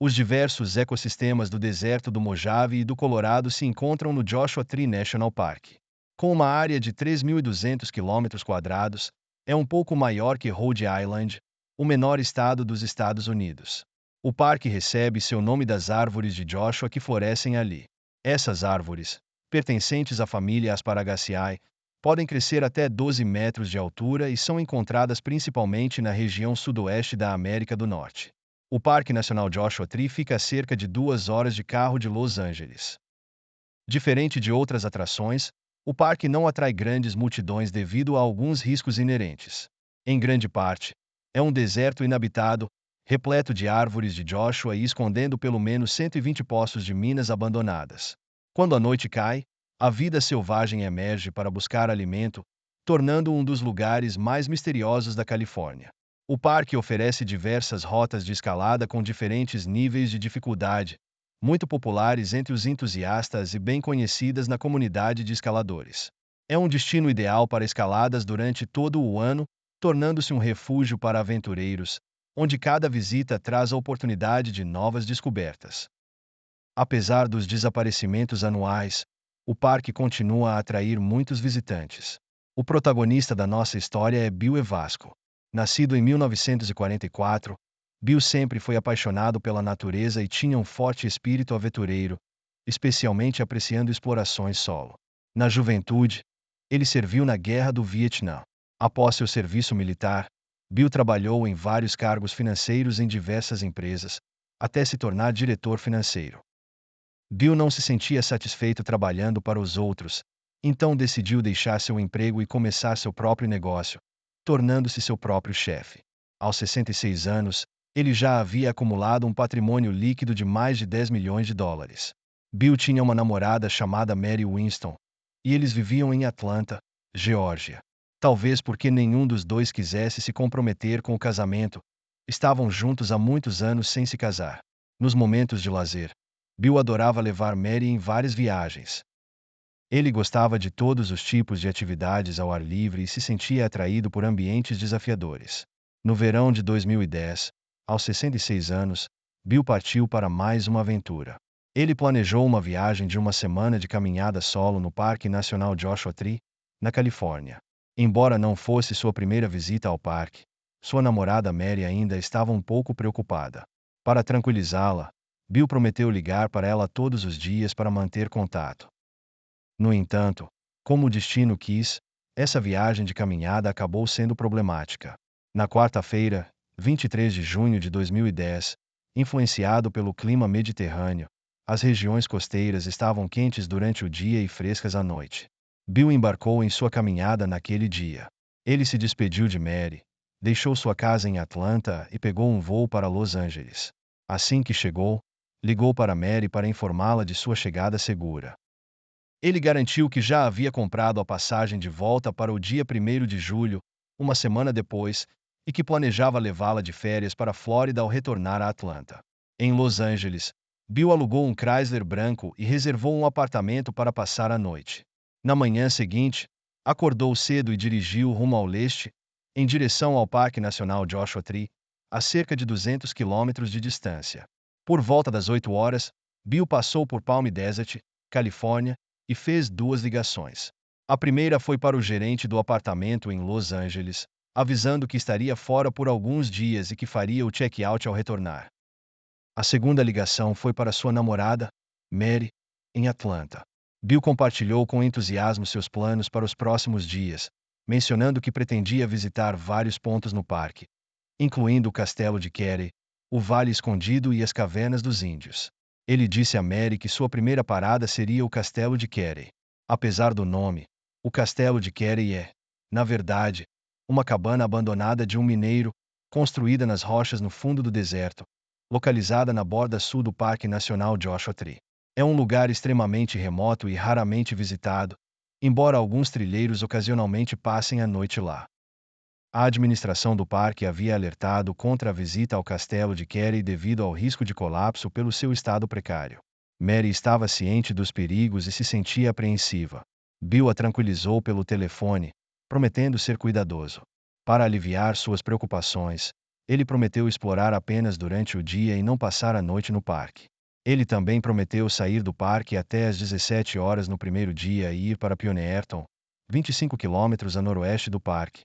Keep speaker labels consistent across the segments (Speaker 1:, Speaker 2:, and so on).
Speaker 1: Os diversos ecossistemas do deserto do Mojave e do Colorado se encontram no Joshua Tree National Park. Com uma área de 3.200 km², é um pouco maior que Rhode Island, o menor estado dos Estados Unidos. O parque recebe seu nome das árvores de Joshua que florescem ali. Essas árvores, pertencentes à família Asparagaceae, podem crescer até 12 metros de altura e são encontradas principalmente na região sudoeste da América do Norte. O Parque Nacional Joshua Tree fica a cerca de 2 horas de carro de Los Angeles. Diferente de outras atrações, o parque não atrai grandes multidões devido a alguns riscos inerentes. Em grande parte, é um deserto inabitado, repleto de árvores de Joshua e escondendo pelo menos 120 poços de minas abandonadas. Quando a noite cai, a vida selvagem emerge para buscar alimento, tornando um dos lugares mais misteriosos da Califórnia. O parque oferece diversas rotas de escalada com diferentes níveis de dificuldade, muito populares entre os entusiastas e bem conhecidas na comunidade de escaladores. É um destino ideal para escaladas durante todo o ano, tornando-se um refúgio para aventureiros, onde cada visita traz a oportunidade de novas descobertas. Apesar dos desaparecimentos anuais, o parque continua a atrair muitos visitantes. O protagonista da nossa história é Bill Evasco. Nascido em 1944, Bill sempre foi apaixonado pela natureza e tinha um forte espírito aventureiro, especialmente apreciando explorações solo. Na juventude, ele serviu na Guerra do Vietnã. Após seu serviço militar, Bill trabalhou em vários cargos financeiros em diversas empresas, até se tornar diretor financeiro. Bill não se sentia satisfeito trabalhando para os outros, então decidiu deixar seu emprego e começar seu próprio negócio, tornando-se seu próprio chefe. Aos 66 anos, ele já havia acumulado um patrimônio líquido de mais de 10 milhões de dólares. Bill tinha uma namorada chamada Mary Winston, e eles viviam em Atlanta, Geórgia. Talvez porque nenhum dos dois quisesse se comprometer com o casamento, estavam juntos há muitos anos sem se casar. Nos momentos de lazer, Bill adorava levar Mary em várias viagens. Ele gostava de todos os tipos de atividades ao ar livre e se sentia atraído por ambientes desafiadores. No verão de 2010, aos 66 anos, Bill partiu para mais uma aventura. Ele planejou uma viagem de uma semana de caminhada solo no Parque Nacional Joshua Tree, na Califórnia. Embora não fosse sua primeira visita ao parque, sua namorada Mary ainda estava um pouco preocupada. Para tranquilizá-la, Bill prometeu ligar para ela todos os dias para manter contato. No entanto, como o destino quis, essa viagem de caminhada acabou sendo problemática. Na quarta-feira, 23 de junho de 2010, influenciado pelo clima mediterrâneo, as regiões costeiras estavam quentes durante o dia e frescas à noite. Bill embarcou em sua caminhada naquele dia. Ele se despediu de Mary, deixou sua casa em Atlanta e pegou um voo para Los Angeles. Assim que chegou, ligou para Mary para informá-la de sua chegada segura. Ele garantiu que já havia comprado a passagem de volta para o dia 1º de julho, uma semana depois, e que planejava levá-la de férias para a Flórida ao retornar a Atlanta. Em Los Angeles, Bill alugou um Chrysler branco e reservou um apartamento para passar a noite. Na manhã seguinte, acordou cedo e dirigiu rumo ao leste, em direção ao Parque Nacional Joshua Tree, a cerca de 200 quilômetros de distância. Por volta das 8 horas, Bill passou por Palm Desert, Califórnia, e fez 2 ligações. A primeira foi para o gerente do apartamento em Los Angeles, avisando que estaria fora por alguns dias e que faria o check-out ao retornar. A segunda ligação foi para sua namorada, Mary, em Atlanta. Bill compartilhou com entusiasmo seus planos para os próximos dias, mencionando que pretendia visitar vários pontos no parque, incluindo o Castelo de Carey, o Vale Escondido e as Cavernas dos Índios. Ele disse a Mary que sua primeira parada seria o Castelo de Carey. Apesar do nome, o Castelo de Carey é, na verdade, uma cabana abandonada de um mineiro, construída nas rochas no fundo do deserto, localizada na borda sul do Parque Nacional Joshua Tree. É um lugar extremamente remoto e raramente visitado, embora alguns trilheiros ocasionalmente passem a noite lá. A administração do parque havia alertado contra a visita ao Castelo de Carey devido ao risco de colapso pelo seu estado precário. Mary estava ciente dos perigos e se sentia apreensiva. Bill a tranquilizou pelo telefone, prometendo ser cuidadoso. Para aliviar suas preocupações, Ele prometeu explorar apenas durante o dia e não passar a noite no parque. Ele também prometeu sair do parque até às 17 horas no primeiro dia e ir para Pioneerton, 25 quilômetros a noroeste do parque,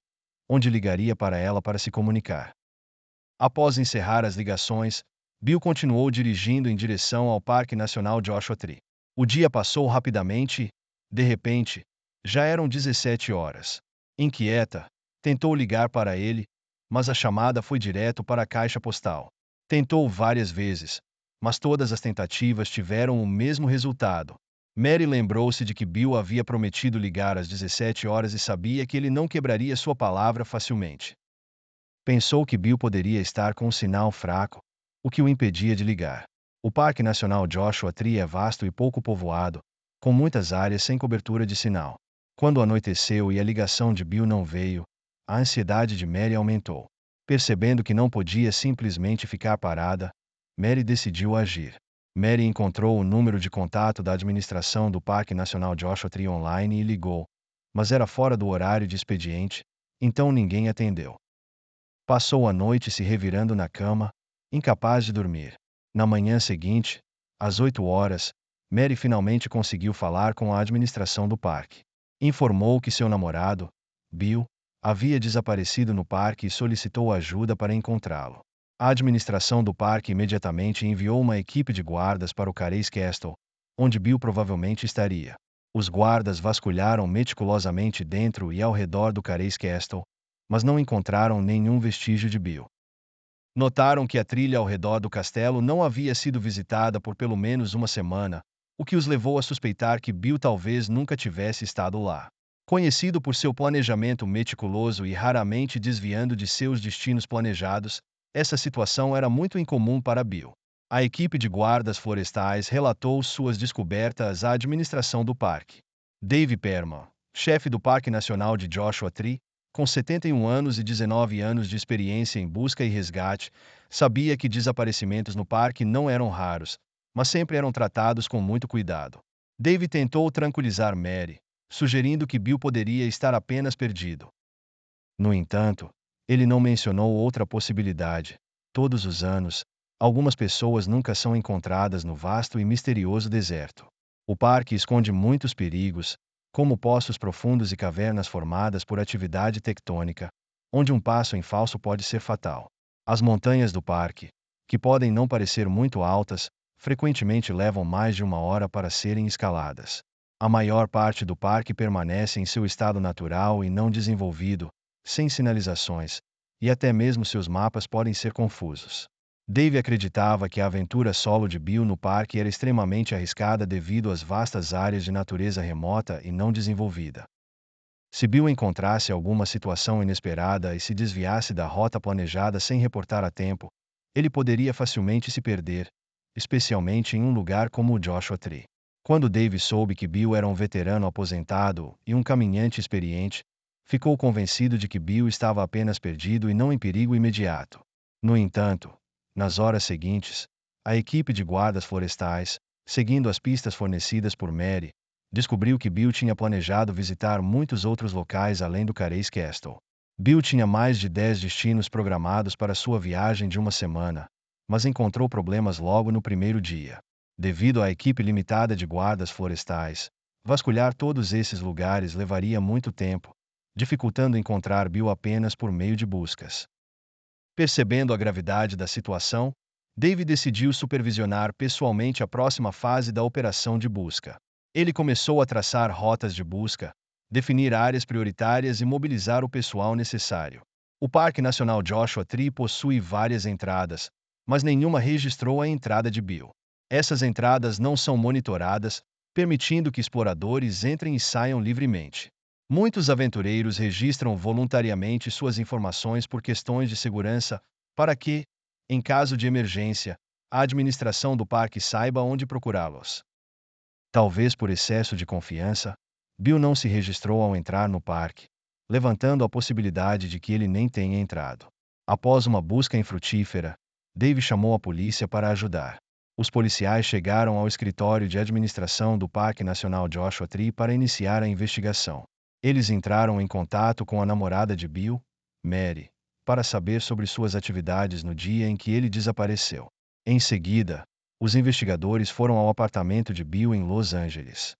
Speaker 1: onde ligaria para ela para se comunicar. Após encerrar as ligações, Bill continuou dirigindo em direção ao Parque Nacional Joshua Tree. O dia passou rapidamente e, de repente, já eram 17 horas. Inquieta, tentou ligar para ele, mas a chamada foi direto para a caixa postal. Tentou várias vezes, mas todas as tentativas tiveram o mesmo resultado. Mary lembrou-se de que Bill havia prometido ligar às 17 horas e sabia que ele não quebraria sua palavra facilmente. Pensou que Bill poderia estar com um sinal fraco, o que o impedia de ligar. O Parque Nacional Joshua Tree é vasto e pouco povoado, com muitas áreas sem cobertura de sinal. Quando anoiteceu e a ligação de Bill não veio, a ansiedade de Mary aumentou. Percebendo que não podia simplesmente ficar parada, Mary decidiu agir. Mary encontrou o número de contato da administração do Parque Nacional Joshua Tree online e ligou, mas era fora do horário de expediente, então ninguém atendeu. Passou a noite se revirando na cama, incapaz de dormir. Na manhã seguinte, às 8 horas, Mary finalmente conseguiu falar com a administração do parque. Informou que seu namorado, Bill, havia desaparecido no parque e solicitou ajuda para encontrá-lo. A administração do parque imediatamente enviou uma equipe de guardas para o Carace Castle, onde Bill provavelmente estaria. Os guardas vasculharam meticulosamente dentro e ao redor do Carace Castle, mas não encontraram nenhum vestígio de Bill. Notaram que a trilha ao redor do castelo não havia sido visitada por pelo menos uma semana, o que os levou a suspeitar que Bill talvez nunca tivesse estado lá. Conhecido por seu planejamento meticuloso e raramente desviando de seus destinos planejados, essa situação era muito incomum para Bill. A equipe de guardas florestais relatou suas descobertas à administração do parque. Dave Perman, chefe do Parque Nacional de Joshua Tree, com 71 anos e 19 anos de experiência em busca e resgate, sabia que desaparecimentos no parque não eram raros, mas sempre eram tratados com muito cuidado. Dave tentou tranquilizar Mary, sugerindo que Bill poderia estar apenas perdido. No entanto, ele não mencionou outra possibilidade. Todos os anos, algumas pessoas nunca são encontradas no vasto e misterioso deserto. O parque esconde muitos perigos, como poços profundos e cavernas formadas por atividade tectônica, onde um passo em falso pode ser fatal. As montanhas do parque, que podem não parecer muito altas, frequentemente levam mais de uma hora para serem escaladas. A maior parte do parque permanece em seu estado natural e não desenvolvido, sem sinalizações, e até mesmo seus mapas podem ser confusos. Dave acreditava que a aventura solo de Bill no parque era extremamente arriscada devido às vastas áreas de natureza remota e não desenvolvida. Se Bill encontrasse alguma situação inesperada e se desviasse da rota planejada sem reportar a tempo, ele poderia facilmente se perder, especialmente em um lugar como o Joshua Tree. Quando Dave soube que Bill era um veterano aposentado e um caminhante experiente, ficou convencido de que Bill estava apenas perdido e não em perigo imediato. No entanto, nas horas seguintes, a equipe de guardas florestais, seguindo as pistas fornecidas por Mary, descobriu que Bill tinha planejado visitar muitos outros locais além do Carace Castle. Bill tinha mais de 10 destinos programados para sua viagem de uma semana, mas encontrou problemas logo no primeiro dia. Devido à equipe limitada de guardas florestais, vasculhar todos esses lugares levaria muito tempo, dificultando encontrar Bill apenas por meio de buscas. Percebendo a gravidade da situação, Dave decidiu supervisionar pessoalmente a próxima fase da operação de busca. Ele começou a traçar rotas de busca, definir áreas prioritárias e mobilizar o pessoal necessário. O Parque Nacional Joshua Tree possui várias entradas, mas nenhuma registrou a entrada de Bill. Essas entradas não são monitoradas, permitindo que exploradores entrem e saiam livremente. Muitos aventureiros registram voluntariamente suas informações por questões de segurança, para que, em caso de emergência, a administração do parque saiba onde procurá-los. Talvez por excesso de confiança, Bill não se registrou ao entrar no parque, levantando a possibilidade de que ele nem tenha entrado. Após uma busca infrutífera, Dave chamou a polícia para ajudar. Os policiais chegaram ao escritório de administração do Parque Nacional Joshua Tree para iniciar a investigação. Eles entraram em contato com a namorada de Bill, Mary, para saber sobre suas atividades no dia em que ele desapareceu. Em seguida, os investigadores foram ao apartamento de Bill em Los Angeles.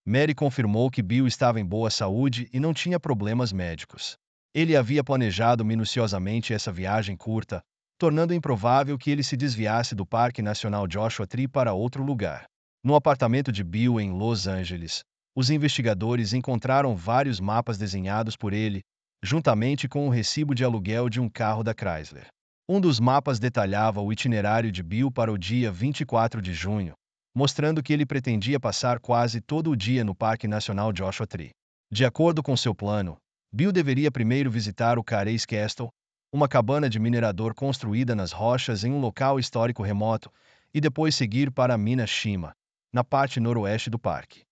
Speaker 1: Mary confirmou que Bill estava em boa saúde e não tinha problemas médicos. Ele havia planejado minuciosamente essa viagem curta, tornando improvável que ele se desviasse do Parque Nacional Joshua Tree para outro lugar. No apartamento de Bill em Los Angeles, os investigadores encontraram vários mapas desenhados por ele, juntamente com o recibo de aluguel de um carro da Chrysler. Um dos mapas detalhava o itinerário de Bill para o dia 24 de junho, mostrando que ele pretendia passar quase todo o dia no Parque Nacional Joshua Tree. De acordo com seu plano, Bill deveria primeiro visitar o Careys Castle, uma cabana de minerador construída nas rochas em um local histórico remoto, e depois seguir para Mina Shima, na parte noroeste do parque.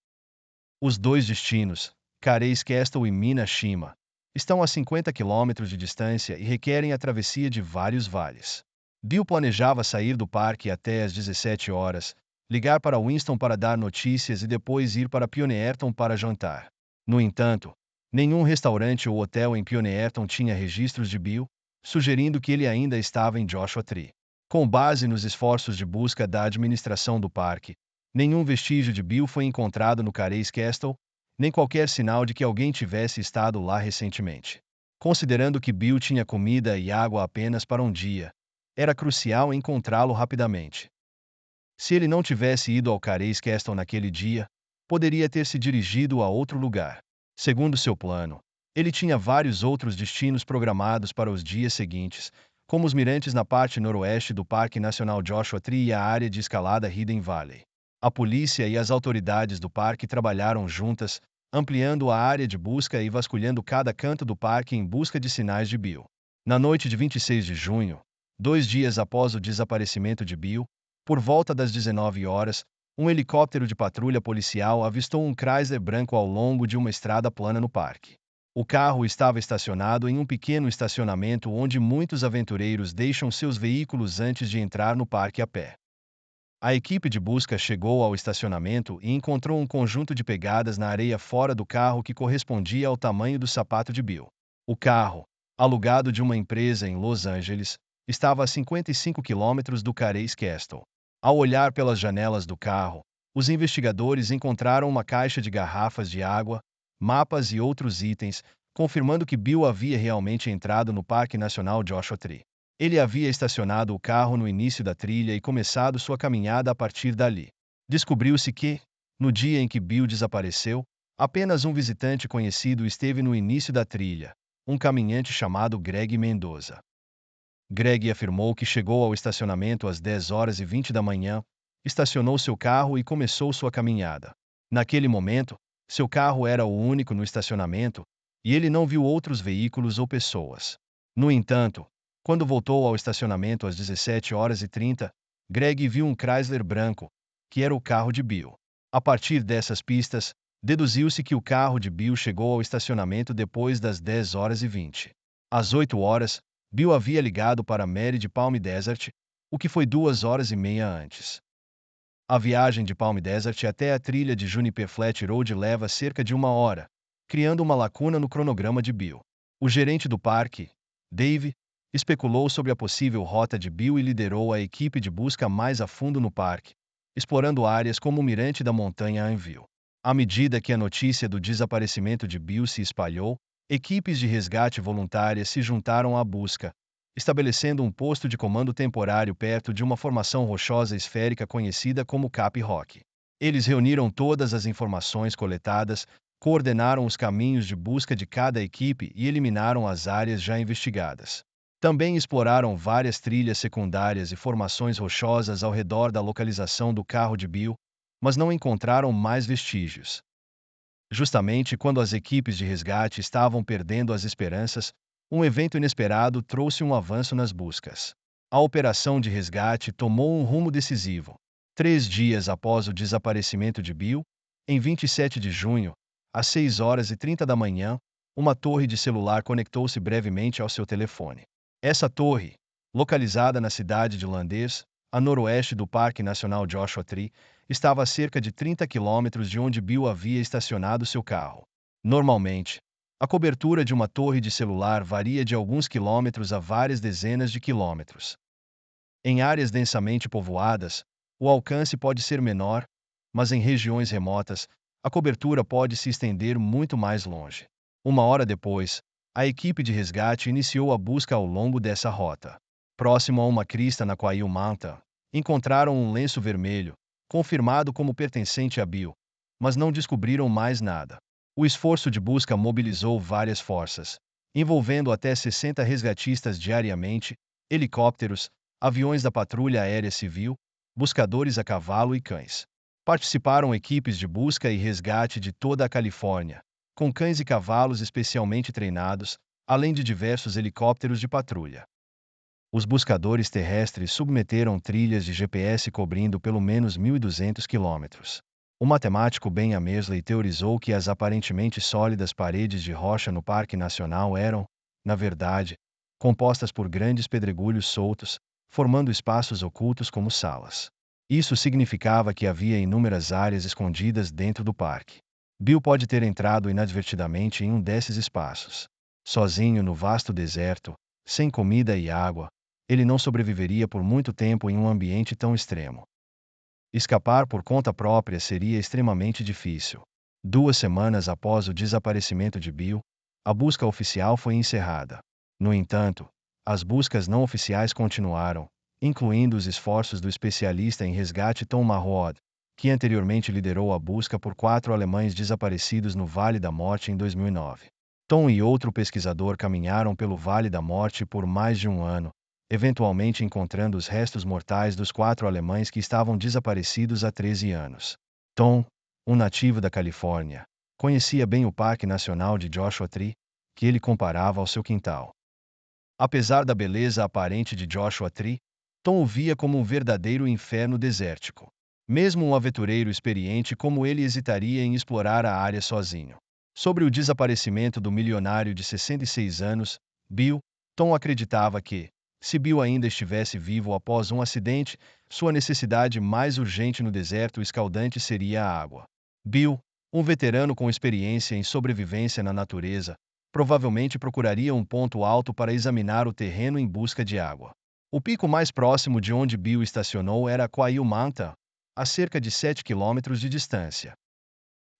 Speaker 1: Os dois destinos, Careys Castle e Mina Shima, estão a 50 quilômetros de distância e requerem a travessia de vários vales. Bill planejava sair do parque até às 17 horas, ligar para Winston para dar notícias e depois ir para Pioneerton para jantar. No entanto, nenhum restaurante ou hotel em Pioneerton tinha registros de Bill, sugerindo que ele ainda estava em Joshua Tree. Com base nos esforços de busca da administração do parque, nenhum vestígio de Bill foi encontrado no Careys Castle, nem qualquer sinal de que alguém tivesse estado lá recentemente. Considerando que Bill tinha comida e água apenas para um dia, era crucial encontrá-lo rapidamente. Se ele não tivesse ido ao Careys Castle naquele dia, poderia ter se dirigido a outro lugar. Segundo seu plano, ele tinha vários outros destinos programados para os dias seguintes, como os mirantes na parte noroeste do Parque Nacional Joshua Tree e a área de escalada Hidden Valley. A polícia e as autoridades do parque trabalharam juntas, ampliando a área de busca e vasculhando cada canto do parque em busca de sinais de Bill. Na noite de 26 de junho, 2 dias após o desaparecimento de Bill, por volta das 19 horas, um helicóptero de patrulha policial avistou um Chrysler branco ao longo de uma estrada plana no parque. O carro estava estacionado em um pequeno estacionamento onde muitos aventureiros deixam seus veículos antes de entrar no parque a pé. A equipe de busca chegou ao estacionamento e encontrou um conjunto de pegadas na areia fora do carro que correspondia ao tamanho do sapato de Bill. O carro, alugado de uma empresa em Los Angeles, estava a 55 quilômetros do Careys Castle. Ao olhar pelas janelas do carro, os investigadores encontraram uma caixa de garrafas de água, mapas e outros itens, confirmando que Bill havia realmente entrado no Parque Nacional Joshua Tree. Ele havia estacionado o carro no início da trilha e começado sua caminhada a partir dali. Descobriu-se que, no dia em que Bill desapareceu, apenas um visitante conhecido esteve no início da trilha, um caminhante chamado Greg Mendoza. Greg afirmou que chegou ao estacionamento às 10h20 da manhã, estacionou seu carro e começou sua caminhada. Naquele momento, seu carro era o único no estacionamento, e ele não viu outros veículos ou pessoas. No entanto, quando voltou ao estacionamento às 17h30, Greg viu um Chrysler branco, que era o carro de Bill. A partir dessas pistas, deduziu-se que o carro de Bill chegou ao estacionamento depois das 10h20. Às 8h, Bill havia ligado para Mary de Palm Desert, o que foi 2h30 antes. A viagem de Palm Desert até a trilha de Juniper Flat Road leva cerca de 1 hora, criando uma lacuna no cronograma de Bill. O gerente do parque, Dave, especulou sobre a possível rota de Bill e liderou a equipe de busca mais a fundo no parque, explorando áreas como o Mirante da Montanha Anvil. À medida que a notícia do desaparecimento de Bill se espalhou, equipes de resgate voluntárias se juntaram à busca, estabelecendo um posto de comando temporário perto de uma formação rochosa esférica conhecida como Cap Rock. Eles reuniram todas as informações coletadas, coordenaram os caminhos de busca de cada equipe e eliminaram as áreas já investigadas. Também exploraram várias trilhas secundárias e formações rochosas ao redor da localização do carro de Bill, mas não encontraram mais vestígios. Justamente quando as equipes de resgate estavam perdendo as esperanças, um evento inesperado trouxe um avanço nas buscas. A operação de resgate tomou um rumo decisivo. 3 dias após o desaparecimento de Bill, em 27 de junho, às 6h30 da manhã, uma torre de celular conectou-se brevemente ao seu telefone. Essa torre, localizada na cidade de Landers, a noroeste do Parque Nacional Joshua Tree, estava a cerca de 30 quilômetros de onde Bill havia estacionado seu carro. Normalmente, A cobertura de uma torre de celular varia de alguns quilômetros a várias dezenas de quilômetros. Em áreas densamente povoadas, o alcance pode ser menor, mas em regiões remotas, a cobertura pode se estender muito mais longe. Uma hora depois, a equipe de resgate iniciou a busca ao longo dessa rota. Próximo a uma crista na Quail Mountain, encontraram um lenço vermelho, confirmado como pertencente a Bill, mas não descobriram mais nada. O esforço de busca mobilizou várias forças, envolvendo até 60 resgatistas diariamente, helicópteros, aviões da Patrulha Aérea Civil, buscadores a cavalo e cães. Participaram equipes de busca e resgate de toda a Califórnia, com cães e cavalos especialmente treinados, além de diversos helicópteros de patrulha. Os buscadores terrestres submeteram trilhas de GPS cobrindo pelo menos 1.200 quilômetros. O matemático Ben Amersley teorizou que as aparentemente sólidas paredes de rocha no Parque Nacional eram, na verdade, compostas por grandes pedregulhos soltos, formando espaços ocultos como salas. Isso significava que havia inúmeras áreas escondidas dentro do parque. Bill pode ter entrado inadvertidamente em um desses espaços. Sozinho no vasto deserto, sem comida e água, ele não sobreviveria por muito tempo em um ambiente tão extremo. Escapar por conta própria seria extremamente difícil. 2 semanas após o desaparecimento de Bill, a busca oficial foi encerrada. No entanto, as buscas não oficiais continuaram, incluindo os esforços do especialista em resgate Tom Mahod, que anteriormente liderou a busca por 4 alemães desaparecidos no Vale da Morte em 2009. Tom e outro pesquisador caminharam pelo Vale da Morte por mais de um ano, eventualmente encontrando os restos mortais dos 4 alemães que estavam desaparecidos há 13 anos. Tom, um nativo da Califórnia, conhecia bem o Parque Nacional de Joshua Tree, que ele comparava ao seu quintal. Apesar da beleza aparente de Joshua Tree, Tom o via como um verdadeiro inferno desértico. Mesmo um aventureiro experiente como ele hesitaria em explorar a área sozinho. Sobre o desaparecimento do milionário de 66 anos, Bill, Tom acreditava que, se Bill ainda estivesse vivo após um acidente, sua necessidade mais urgente no deserto escaldante seria a água. Bill, um veterano com experiência em sobrevivência na natureza, provavelmente procuraria um ponto alto para examinar o terreno em busca de água. O pico mais próximo de onde Bill estacionou era Quail Mountain, a cerca de 7 quilômetros de distância.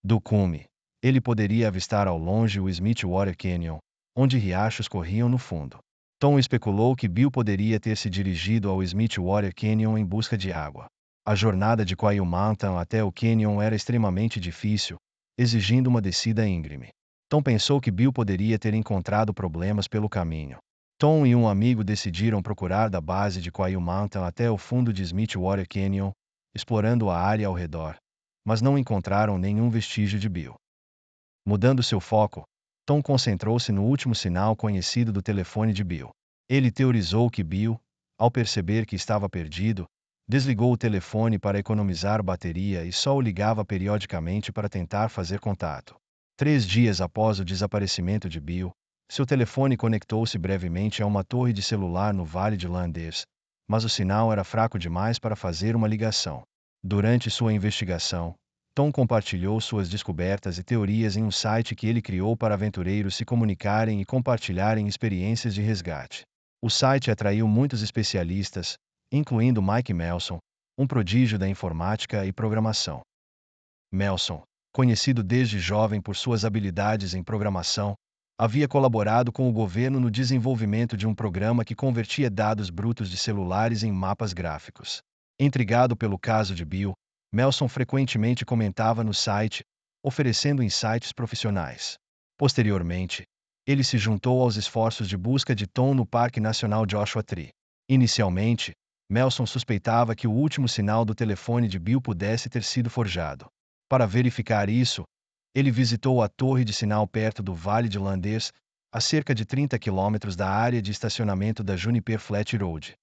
Speaker 1: Do cume, ele poderia avistar ao longe o Smithwater Canyon, onde riachos corriam no fundo. Tom especulou que Bill poderia ter se dirigido ao Smithwater Canyon em busca de água. A jornada de Quail Mountain até o canyon era extremamente difícil, exigindo uma descida íngreme. Tom pensou que Bill poderia ter encontrado problemas pelo caminho. Tom e um amigo decidiram procurar da base de Quail Mountain até o fundo de Smithwater Canyon, explorando a área ao redor, mas não encontraram nenhum vestígio de Bill. Mudando seu foco, Tom concentrou-se no último sinal conhecido do telefone de Bill. Ele teorizou que Bill, ao perceber que estava perdido, desligou o telefone para economizar bateria e só o ligava periodicamente para tentar fazer contato. 3 dias após o desaparecimento de Bill, seu telefone conectou-se brevemente a uma torre de celular no Vale de Landers, mas o sinal era fraco demais para fazer uma ligação. Durante sua investigação, Tom compartilhou suas descobertas e teorias em um site que ele criou para aventureiros se comunicarem e compartilharem experiências de resgate. O site atraiu muitos especialistas, incluindo Mike Melson, um prodígio da informática e programação. Melson, conhecido desde jovem por suas habilidades em programação, havia colaborado com o governo no desenvolvimento de um programa que convertia dados brutos de celulares em mapas gráficos. Intrigado pelo caso de Bill, Melson frequentemente comentava no site, oferecendo insights profissionais. Posteriormente, ele se juntou aos esforços de busca de Tom no Parque Nacional Joshua Tree. Inicialmente, Melson suspeitava que o último sinal do telefone de Bill pudesse ter sido forjado. Para verificar isso, ele visitou a torre de sinal perto do Vale de Landers, a cerca de 30 quilômetros da área de estacionamento da Juniper Flat Road.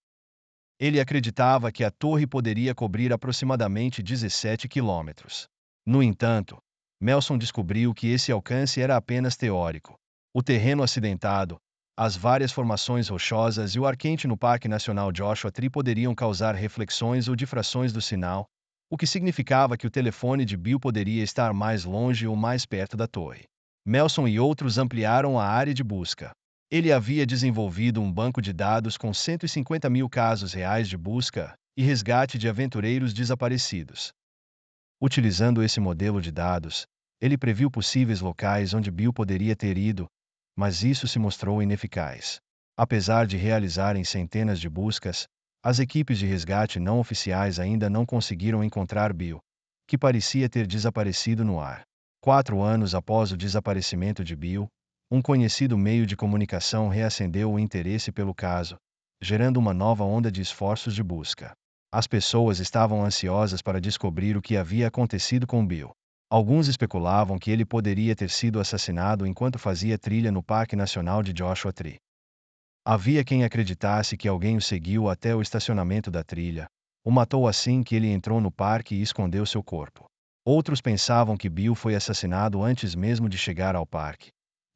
Speaker 1: Ele acreditava que a torre poderia cobrir aproximadamente 17 quilômetros. No entanto, Melson descobriu que esse alcance era apenas teórico. O terreno acidentado, as várias formações rochosas e o ar quente no Parque Nacional Joshua Tree poderiam causar reflexões ou difrações do sinal, o que significava que o telefone de Bill poderia estar mais longe ou mais perto da torre. Melson e outros ampliaram a área de busca. Ele havia desenvolvido um banco de dados com 150 mil casos reais de busca e resgate de aventureiros desaparecidos. Utilizando esse modelo de dados, ele previu possíveis locais onde Bill poderia ter ido, mas isso se mostrou ineficaz. Apesar de realizarem centenas de buscas, as equipes de resgate não oficiais ainda não conseguiram encontrar Bill, que parecia ter desaparecido no ar. 4 anos após o desaparecimento de Bill, um conhecido meio de comunicação reacendeu o interesse pelo caso, gerando uma nova onda de esforços de busca. As pessoas estavam ansiosas para descobrir o que havia acontecido com Bill. Alguns especulavam que ele poderia ter sido assassinado enquanto fazia trilha no Parque Nacional de Joshua Tree. Havia quem acreditasse que alguém o seguiu até o estacionamento da trilha, o matou assim que ele entrou no parque e escondeu seu corpo. Outros pensavam que Bill foi assassinado antes mesmo de chegar ao parque,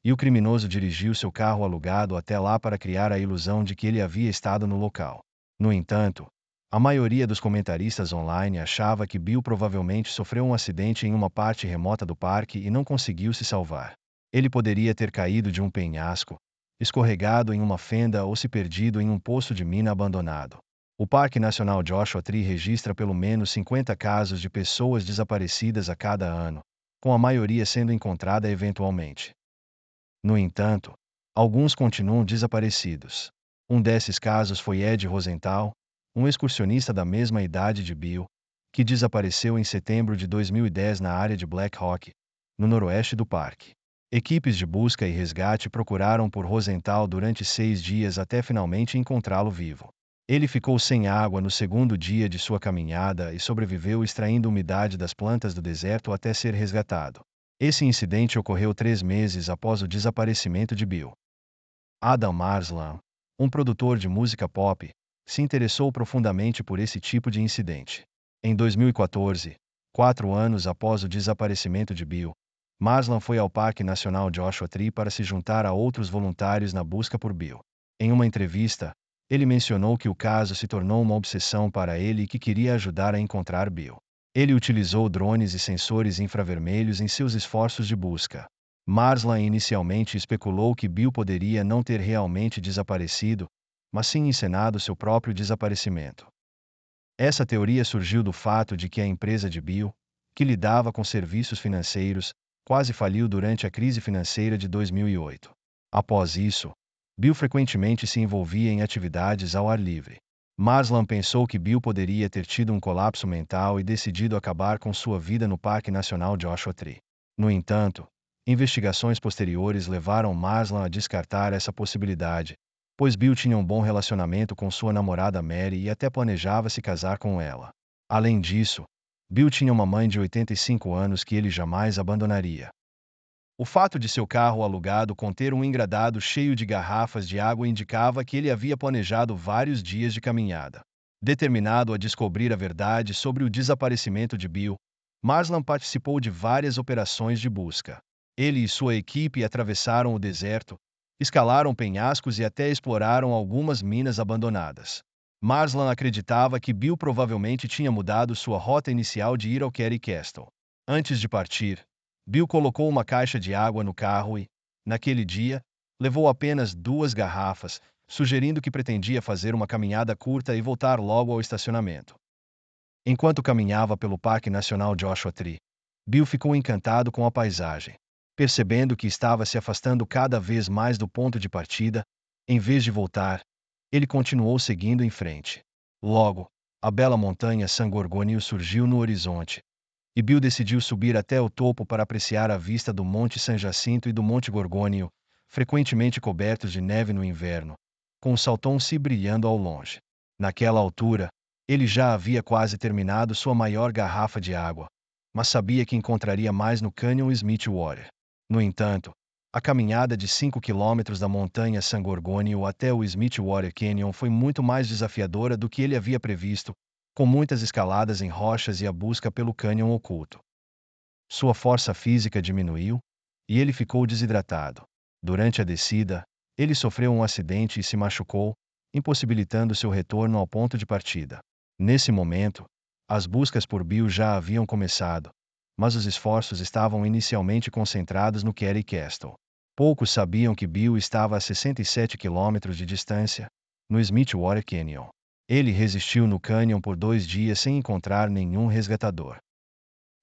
Speaker 1: e o criminoso dirigiu seu carro alugado até lá para criar a ilusão de que ele havia estado no local. No entanto, a maioria dos comentaristas online achava que Bill provavelmente sofreu um acidente em uma parte remota do parque e não conseguiu se salvar. Ele poderia ter caído de um penhasco, escorregado em uma fenda ou se perdido em um poço de mina abandonado. O Parque Nacional Joshua Tree registra pelo menos 50 casos de pessoas desaparecidas a cada ano, com a maioria sendo encontrada eventualmente. No entanto, alguns continuam desaparecidos. Um desses casos foi Ed Rosenthal, um excursionista da mesma idade de Bill, que desapareceu em setembro de 2010 na área de Black Rock, no noroeste do parque. Equipes de busca e resgate procuraram por Rosenthal durante 6 dias até finalmente encontrá-lo vivo. Ele ficou sem água no segundo dia de sua caminhada e sobreviveu extraindo umidade das plantas do deserto até ser resgatado. Esse incidente ocorreu 3 meses após o desaparecimento de Bill. Adam Marsland, um produtor de música pop, se interessou profundamente por esse tipo de incidente. Em 2014, 4 anos após o desaparecimento de Bill, Marsland foi ao Parque Nacional Joshua Tree para se juntar a outros voluntários na busca por Bill. Em uma entrevista, ele mencionou que o caso se tornou uma obsessão para ele e que queria ajudar a encontrar Bill. Ele utilizou drones e sensores infravermelhos em seus esforços de busca. Marsland inicialmente especulou que Bill poderia não ter realmente desaparecido, mas sim encenado seu próprio desaparecimento. Essa teoria surgiu do fato de que a empresa de Bill, que lidava com serviços financeiros, quase faliu durante a crise financeira de 2008. Após isso, Bill frequentemente se envolvia em atividades ao ar livre. Marsland pensou que Bill poderia ter tido um colapso mental e decidido acabar com sua vida no Parque Nacional Joshua Tree. No entanto, investigações posteriores levaram Marsland a descartar essa possibilidade, pois Bill tinha um bom relacionamento com sua namorada Mary e até planejava se casar com ela. Além disso, Bill tinha uma mãe de 85 anos que ele jamais abandonaria. O fato de seu carro alugado conter um engradado cheio de garrafas de água indicava que ele havia planejado vários dias de caminhada. Determinado a descobrir a verdade sobre o desaparecimento de Bill, Marsland participou de várias operações de busca. Ele e sua equipe atravessaram o deserto, escalaram penhascos e até exploraram algumas minas abandonadas. Marsland acreditava que Bill provavelmente tinha mudado sua rota inicial de ir ao Kerry Castle. Antes de partir, Bill colocou uma caixa de água no carro e, naquele dia, levou apenas 2 garrafas, sugerindo que pretendia fazer uma caminhada curta e voltar logo ao estacionamento. Enquanto caminhava pelo Parque Nacional Joshua Tree, Bill ficou encantado com a paisagem. Percebendo que estava se afastando cada vez mais do ponto de partida, em vez de voltar, ele continuou seguindo em frente. Logo, a bela montanha San Gorgonio surgiu no horizonte, e Bill decidiu subir até o topo para apreciar a vista do Monte San Jacinto e do Monte Gorgonio, frequentemente cobertos de neve no inverno, com o Salton-Sea brilhando ao longe. Naquela altura, ele já havia quase terminado sua maior garrafa de água, mas sabia que encontraria mais no Canyon Smith Water. No entanto, a caminhada de 5 quilômetros da montanha San Gorgonio até o Smith Water Canyon foi muito mais desafiadora do que ele havia previsto, com muitas escaladas em rochas e a busca pelo cânion oculto. Sua força física diminuiu, e ele ficou desidratado. Durante a descida, ele sofreu um acidente e se machucou, impossibilitando seu retorno ao ponto de partida. Nesse momento, as buscas por Bill já haviam começado, mas os esforços estavam inicialmente concentrados no Kerry Castle. Poucos sabiam que Bill estava a 67 quilômetros de distância, no Smithwater Canyon. Ele resistiu no cânion por 2 dias sem encontrar nenhum resgatador.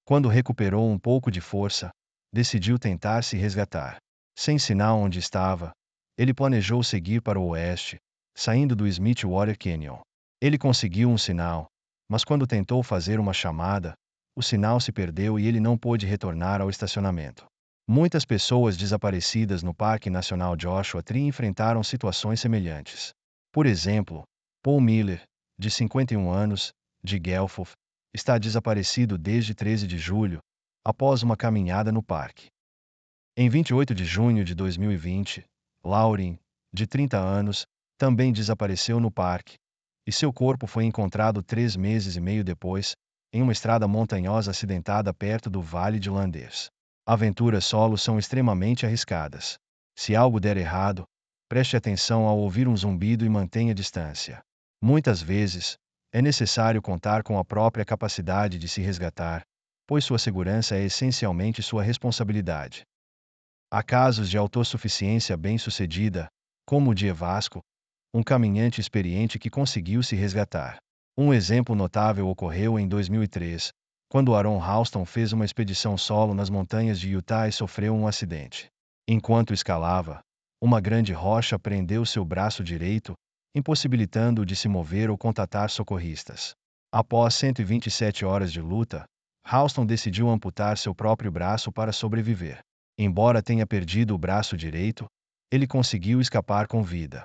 Speaker 1: Quando recuperou um pouco de força, decidiu tentar se resgatar. Sem sinal onde estava, ele planejou seguir para o oeste, saindo do Smithwater Canyon. Ele conseguiu um sinal, mas quando tentou fazer uma chamada, o sinal se perdeu e ele não pôde retornar ao estacionamento. Muitas pessoas desaparecidas no Parque Nacional Joshua Tree enfrentaram situações semelhantes. Por exemplo, Paul Miller, de 51 anos, de Guelph, está desaparecido desde 13 de julho, após uma caminhada no parque. Em 28 de junho de 2020, Lauren, de 30 anos, também desapareceu no parque, e seu corpo foi encontrado 3 meses e meio depois, em uma estrada montanhosa acidentada perto do Vale de Landers. Aventuras solo são extremamente arriscadas. Se algo der errado, preste atenção ao ouvir um zumbido e mantenha distância. Muitas vezes, é necessário contar com a própria capacidade de se resgatar, pois sua segurança é essencialmente sua responsabilidade. Há casos de autossuficiência bem-sucedida, como o de Evasco, um caminhante experiente que conseguiu se resgatar. Um exemplo notável ocorreu em 2003, quando Aaron Ralston fez uma expedição solo nas montanhas de Utah e sofreu um acidente. Enquanto escalava, uma grande rocha prendeu seu braço direito, impossibilitando-o de se mover ou contatar socorristas. Após 127 horas de luta, Ralston decidiu amputar seu próprio braço para sobreviver. Embora tenha perdido o braço direito, ele conseguiu escapar com vida.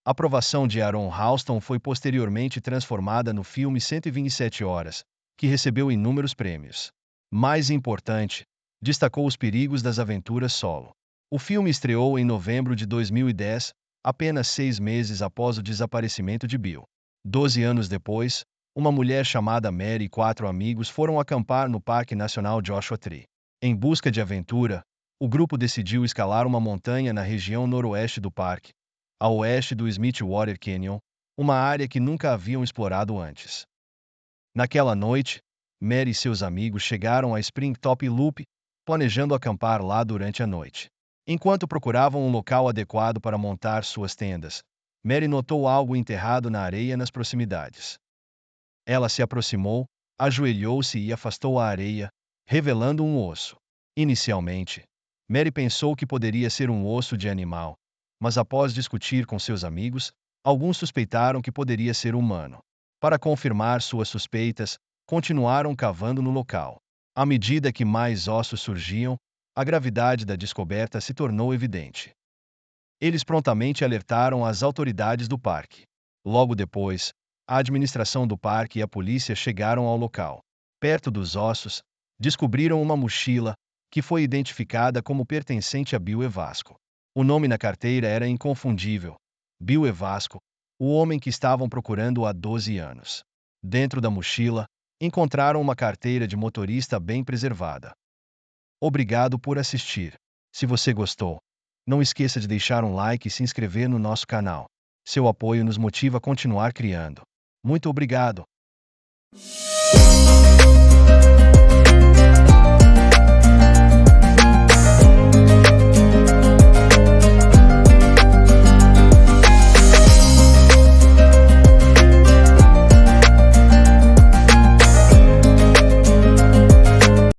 Speaker 1: A aprovação de Aaron Ralston foi posteriormente transformada no filme 127 Horas, que recebeu inúmeros prêmios. Mais importante, destacou os perigos das aventuras solo. O filme estreou em novembro de 2010, apenas 6 meses após o desaparecimento de Bill. 12 anos depois, uma mulher chamada Mary e 4 amigos foram acampar no Parque Nacional Joshua Tree. Em busca de aventura, o grupo decidiu escalar uma montanha na região noroeste do parque, a oeste do Smithwater Canyon, uma área que nunca haviam explorado antes. Naquela noite, Mary e seus amigos chegaram a Springtop Loop, planejando acampar lá durante a noite. Enquanto procuravam um local adequado para montar suas tendas, Mary notou algo enterrado na areia nas proximidades. Ela se aproximou, ajoelhou-se e afastou a areia, revelando um osso. Inicialmente, Mary pensou que poderia ser um osso de animal, mas após discutir com seus amigos, alguns suspeitaram que poderia ser humano. Para confirmar suas suspeitas, continuaram cavando no local. À medida que mais ossos surgiam, a gravidade da descoberta se tornou evidente. Eles prontamente alertaram as autoridades do parque. Logo depois, a administração do parque e a polícia chegaram ao local. Perto dos ossos, descobriram uma mochila, que foi identificada como pertencente a Bill Evasco. O nome na carteira era inconfundível: Bill Evasco, o homem que estavam procurando há 12 anos. Dentro da mochila, encontraram uma carteira de motorista bem preservada. Obrigado por assistir. Se você gostou, não esqueça de deixar um like e se inscrever no nosso canal. Seu apoio nos motiva a continuar criando. Muito obrigado!